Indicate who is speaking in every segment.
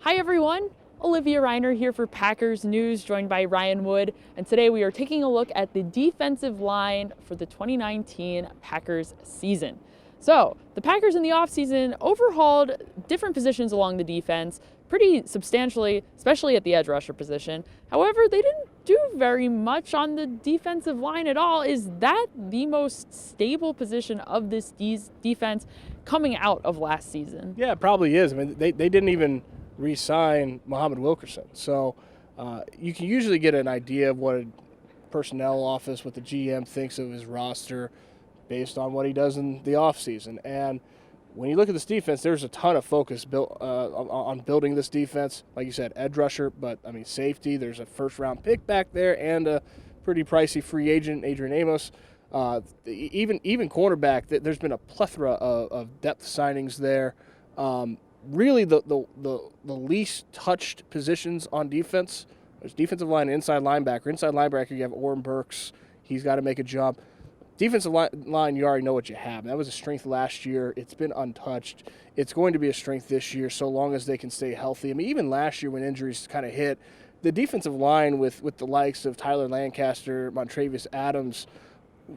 Speaker 1: Hi everyone, Olivia Reiner here for Packers News, joined by Ryan Wood, and today we are taking a look at the defensive line for the 2019 Packers season. So, the Packers in the offseason overhauled different positions along the defense pretty substantially, especially at the edge rusher position. However, they didn't do very much on the defensive line at all. Is that the most stable position of this defense coming out of last season?
Speaker 2: Yeah, it probably is. I mean, they didn't even re-sign Muhammad Wilkerson. So you can usually get an idea of what a personnel office, what the GM thinks of his roster based on what he does in the offseason. And when you look at this defense, there's a ton of focus built on building this defense. Like you said, edge rusher, but, I mean, safety. There's a first-round pick back there and a pretty pricey free agent, Adrian Amos. Even cornerback, there's been a plethora of depth signings there. Really, the least touched positions on defense, there's defensive line and inside linebacker. Inside linebacker, you have Oren Burks. He's got to make a jump. Defensive line, you already know what you have. That was a strength last year. It's been untouched. It's going to be a strength this year so long as they can stay healthy. I mean, even last year when injuries kind of hit, the defensive line with the likes of Tyler Lancaster, Montravius Adams,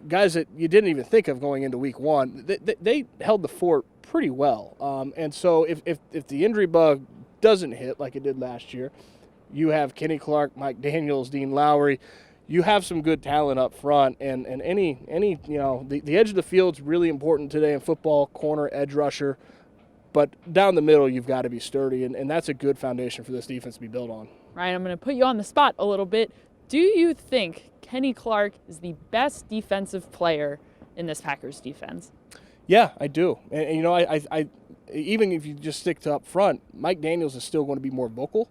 Speaker 2: guys that you didn't even think of going into week one, they held the fort pretty well. And so if the injury bug doesn't hit like it did last year, you have Kenny Clark, Mike Daniels, Dean Lowry. You have some good talent up front, and any the edge of the field's really important today in football, corner, edge rusher. But down the middle, you've got to be sturdy, and that's a good foundation for this defense to be built on.
Speaker 1: Ryan, I'm going to put you on the spot a little bit. Do you think Kenny Clark is the best defensive player in this Packers defense?
Speaker 2: Yeah, I do. And I even if you just stick to up front, Mike Daniels is still going to be more vocal.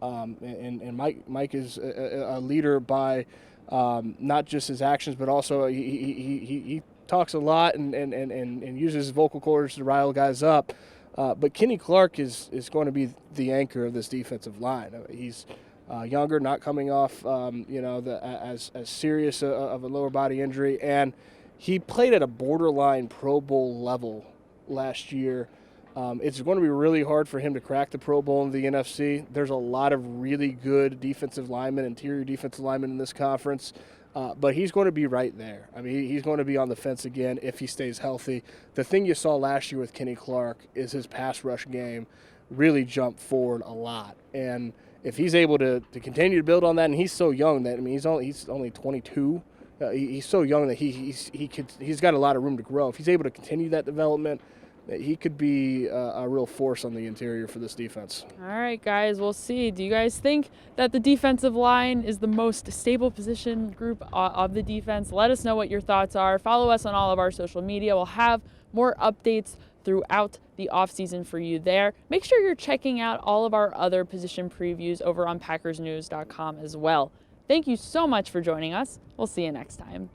Speaker 2: And Mike is a leader by not just his actions, but also he talks a lot and uses his vocal cords to rile guys up. But Kenny Clark is going to be the anchor of this defensive line. He's younger, not coming off as serious of a lower body injury, and he played at a borderline Pro Bowl level last year. It's going to be really hard for him to crack the Pro Bowl in the NFC. There's a lot of really good defensive linemen, interior defensive linemen in this conference, but he's going to be right there. I mean, he's going to be on the fence again if he stays healthy. The thing you saw last year with Kenny Clark is his pass rush game really jumped forward a lot. And if he's able to continue to build on that, and he's so young that, I mean, he's only 22. He's so young that he's got a lot of room to grow. If he's able to continue that development, he could be a real force on the interior for this defense.
Speaker 1: All right, guys, we'll see. Do you guys think that the defensive line is the most stable position group of the defense? Let us know what your thoughts are. Follow us on all of our social media. We'll have more updates throughout the offseason for you there. Make sure you're checking out all of our other position previews over on PackersNews.com as well. Thank you so much for joining us. We'll see you next time.